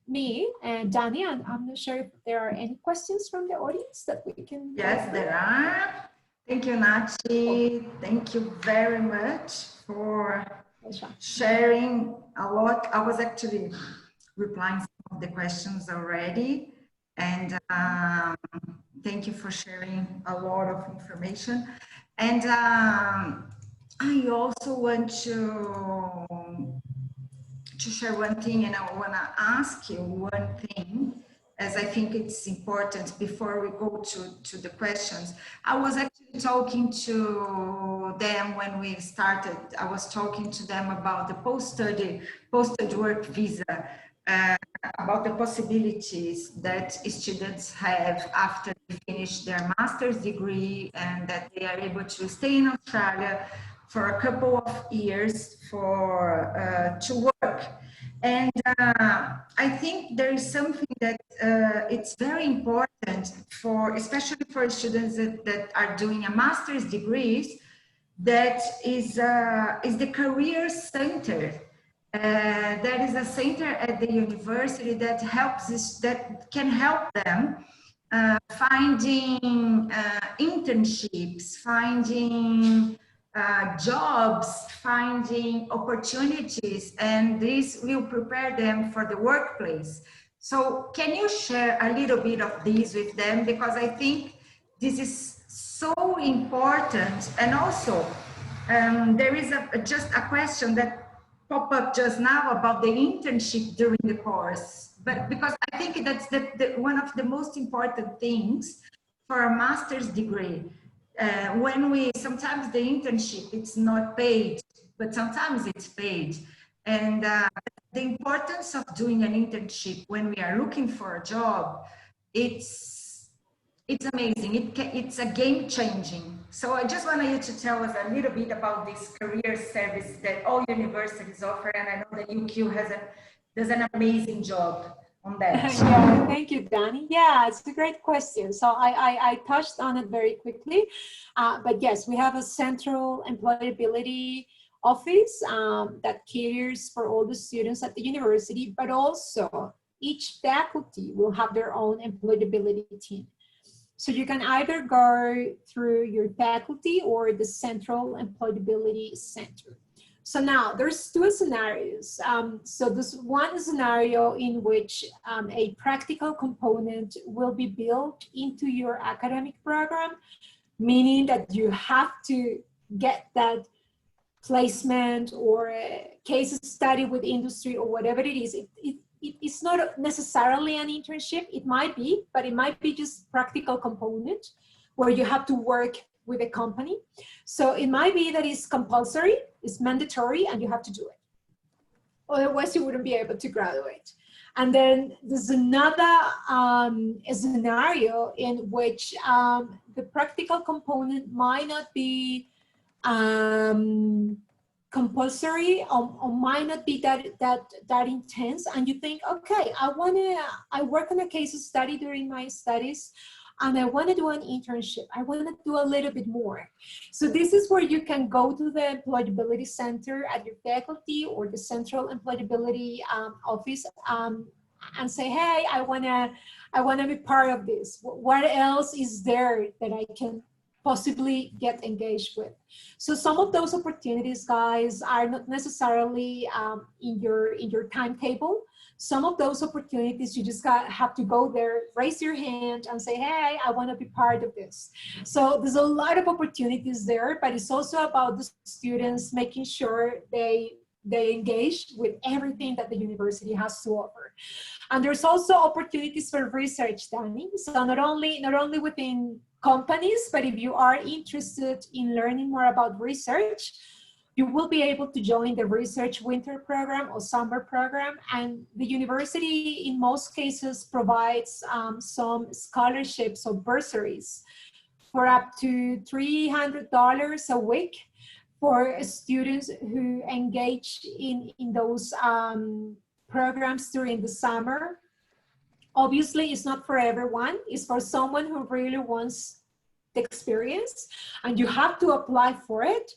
me and Danny, and I'm not sure if there are any questions from the audience that we can. Yes, there are. Thank you, Nachi. Thank you very much for sharing a lot. I was actually replying some of the questions already, and thank you for sharing a lot of information. And I also want to share one thing, and I want to ask you one thing, as I think it's important before we go to the questions. I was actually talking to them when we started. I was talking to them about the post-study work visa, about the possibilities that students have after they finish their master's degree, and that they are able to stay in Australia for a couple of years to work. And I think there is something that it's very important for, especially for students that are doing a master's degrees, that is the career center. There is a center at the university that that can help them finding internships, finding jobs, finding opportunities, and this will prepare them for the workplace. So can you share a little bit of this with them? Because I think this is so important. And also there is just a question that popped up just now about the internship during the course, but because I think that's one of the most important things for a master's degree. Sometimes the internship, it's not paid, but sometimes it's paid. And the importance of doing an internship when we are looking for a job, it's amazing. It's a game changing. So I just wanted you to tell us a little bit about this career service that all universities offer. And I know that UQ does an amazing job on that. Yeah, thank you, Danny. Yeah, it's a great question. So I touched on it very quickly, but yes, we have a central employability office that caters for all the students at the university, but also each faculty will have their own employability team. So you can either go through your faculty or the central employability center. So now there's two scenarios. So there's one scenario in which a practical component will be built into your academic program, meaning that you have to get that placement or a case study with industry or whatever it is. It's not necessarily an internship. It might be, but it might be just practical component where you have to work with a company. So it might be that it's compulsory, it's mandatory, and you have to do it. Otherwise, you wouldn't be able to graduate. And then there's another scenario in which the practical component might not be compulsory or might not be that intense, and you think, okay, I work on a case study during my studies, and I want to do an internship. I want to do a little bit more. So this is where you can go to the Employability Center at your faculty or the Central Employability Office and say, hey, I wanna be part of this. What else is there that I can possibly get engaged with? So some of those opportunities, guys, are not necessarily in your timetable. Some of those opportunities, you just have to go there, raise your hand and say, hey, I want to be part of this. So there's a lot of opportunities there, but it's also about the students making sure they engage with everything that the university has to offer. And there's also opportunities for research, Danny. So not only within companies, but if you are interested in learning more about research, you will be able to join the research winter program or summer program. And the university, in most cases, provides some scholarships or bursaries for up to $300 a week for students who engage in those programs during the summer. Obviously, it's not for everyone. It's for someone who really wants the experience, and you have to apply for it.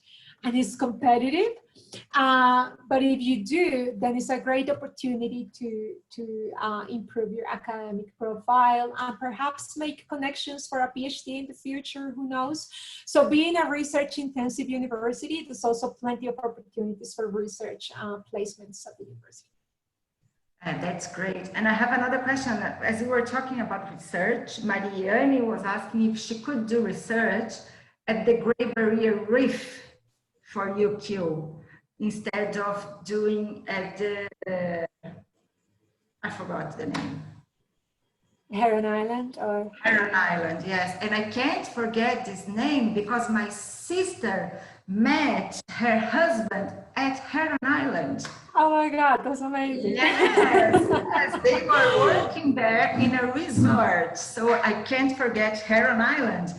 And it's competitive, but if you do, then it's a great opportunity to improve your academic profile and perhaps make connections for a PhD in the future, who knows. So being a research-intensive university, there's also plenty of opportunities for research placements at the university. That's great. And I have another question. As we were talking about research, Marianne was asking if she could do research at the Great Barrier Reef for UQ instead of doing at the, I forgot the name. Heron Island or? Heron Island, yes. And I can't forget this name because my sister met her husband at Heron Island. Oh my God, that's amazing. Yes, yes, they were working there in a resort. So I can't forget Heron Island.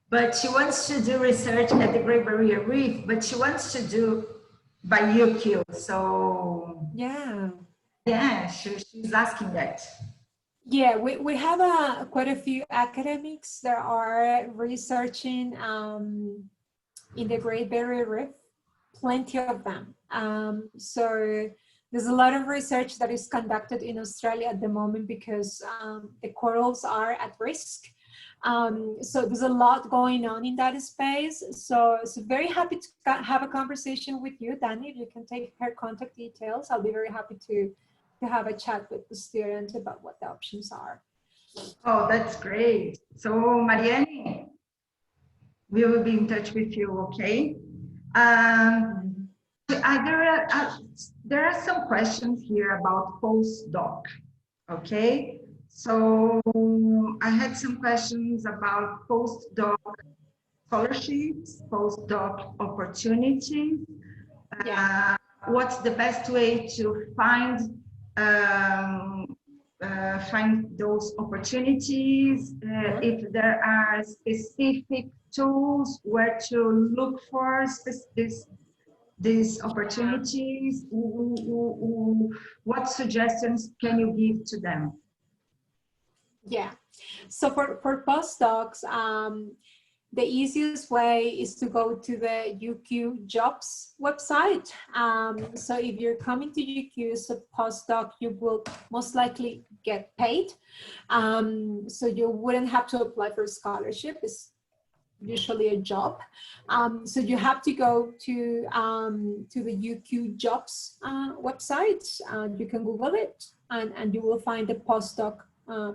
But she wants to do research at the Great Barrier Reef, but she wants to do by UQ. So yeah, she's asking that. Yeah, we have quite a few academics that are researching in the Great Barrier Reef, plenty of them. So there's a lot of research that is conducted in Australia at the moment because the corals are at risk. So there's a lot going on in that space. So very happy to have a conversation with you, Danny. If you can take her contact details, I'll be very happy to have a chat with the student about what the options are. Oh, that's great. So Marianne, we will be in touch with you, okay? There are some questions here about postdoc, okay? So I had some questions about postdoc scholarships, postdoc opportunities. What's the best way to find those opportunities? If there are specific tools where to look for these opportunities, what suggestions can you give to them? Yeah, so for postdocs, the easiest way is to go to the UQ Jobs website. So if you're coming to UQ as a postdoc, you will most likely get paid. So you wouldn't have to apply for a scholarship. It's usually a job. So you have to go to the UQ Jobs website. You can Google it, and you will find the postdoc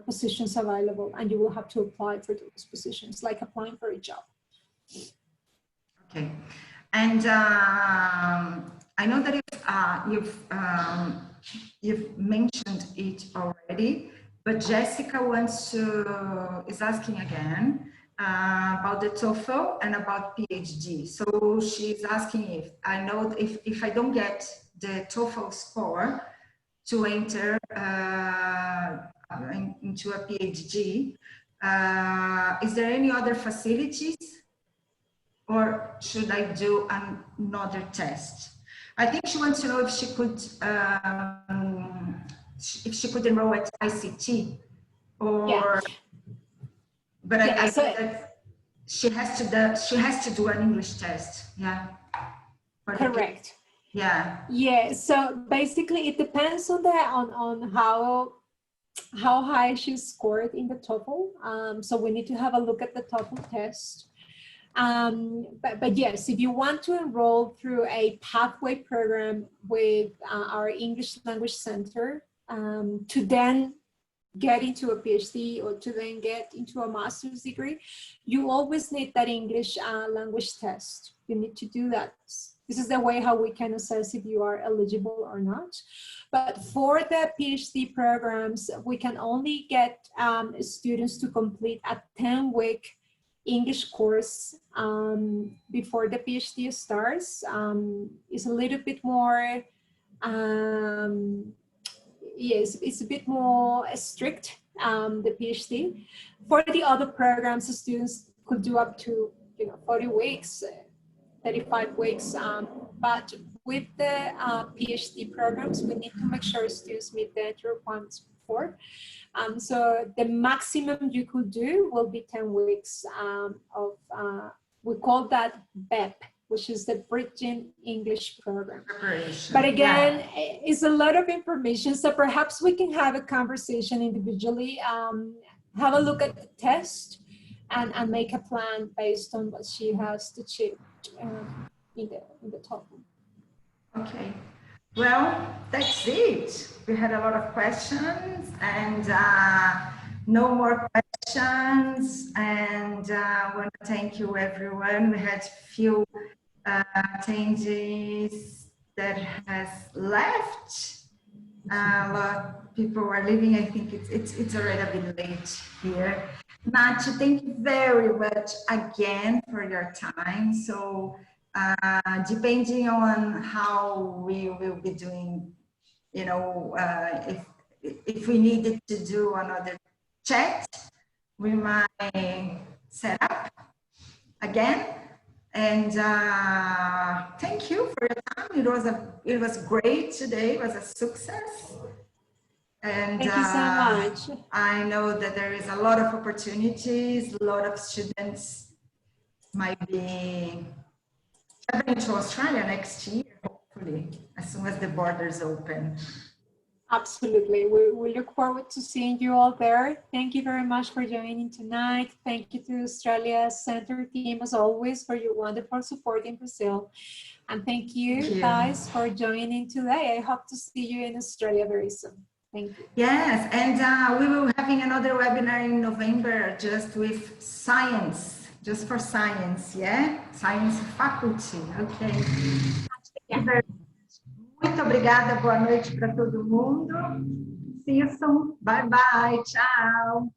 positions available, and you will have to apply for those positions, like applying for a job. Okay, and I know that you've mentioned it already, but Jessica is asking again about the TOEFL and about PhD. So she's asking if I know if I don't get the TOEFL score to enter into a PhD, is there any other facilities, or should I do another test? I think she wants to know if she could enroll at ICT or, yeah. But yeah, I think that she has to do an English test. Yeah. Correct. Yeah. Yeah. So basically, it depends on how high she scored in the TOEFL. So we need to have a look at the TOEFL test. But yes, if you want to enroll through a pathway program with our English Language Center to then get into a PhD or to then get into a master's degree, you always need that English language test. You need to do that. This is the way how we can assess if you are eligible or not. But for the PhD programs, we can only get students to complete a 10-week English course before the PhD starts. It's a little bit more, yes, it's a bit more strict, the PhD. For the other programs, the students could do up to 40 weeks, 35 weeks. But with the PhD programs, we need to make sure students meet the requirements before. So the maximum you could do will be 10 weeks we call that BEP, which is the Bridging English Program. But again, it's a lot of information, so perhaps we can have a conversation individually, have a look at the test, and make a plan based on what she has to achieve in the TOEFL. Okay. Well, that's it. We had a lot of questions and no more questions. And I want to thank you, everyone. We had few attendees that has left. A lot of people are leaving. I think it's already a bit late here. Nath, thank you very much again for your time. So depending on how we will be doing, if we needed to do another chat, we might set up again. And thank you for your time. It was great today. It was a success. And thank you so much. I know that there is a lot of opportunities. A lot of students might be traveling to Australia next year, hopefully, as soon as the borders open. Absolutely. We look forward to seeing you all there. Thank you very much for joining tonight. Thank you to Australia Center team, as always, for your wonderful support in Brazil. And thank you guys for joining today. I hope to see you in Australia very soon. Thank you. Yes, and we will be having another webinar in November just with science, just for science, yeah? Science faculty, okay. Yeah. Muito obrigada, boa noite para todo mundo. See you soon. Bye bye, tchau.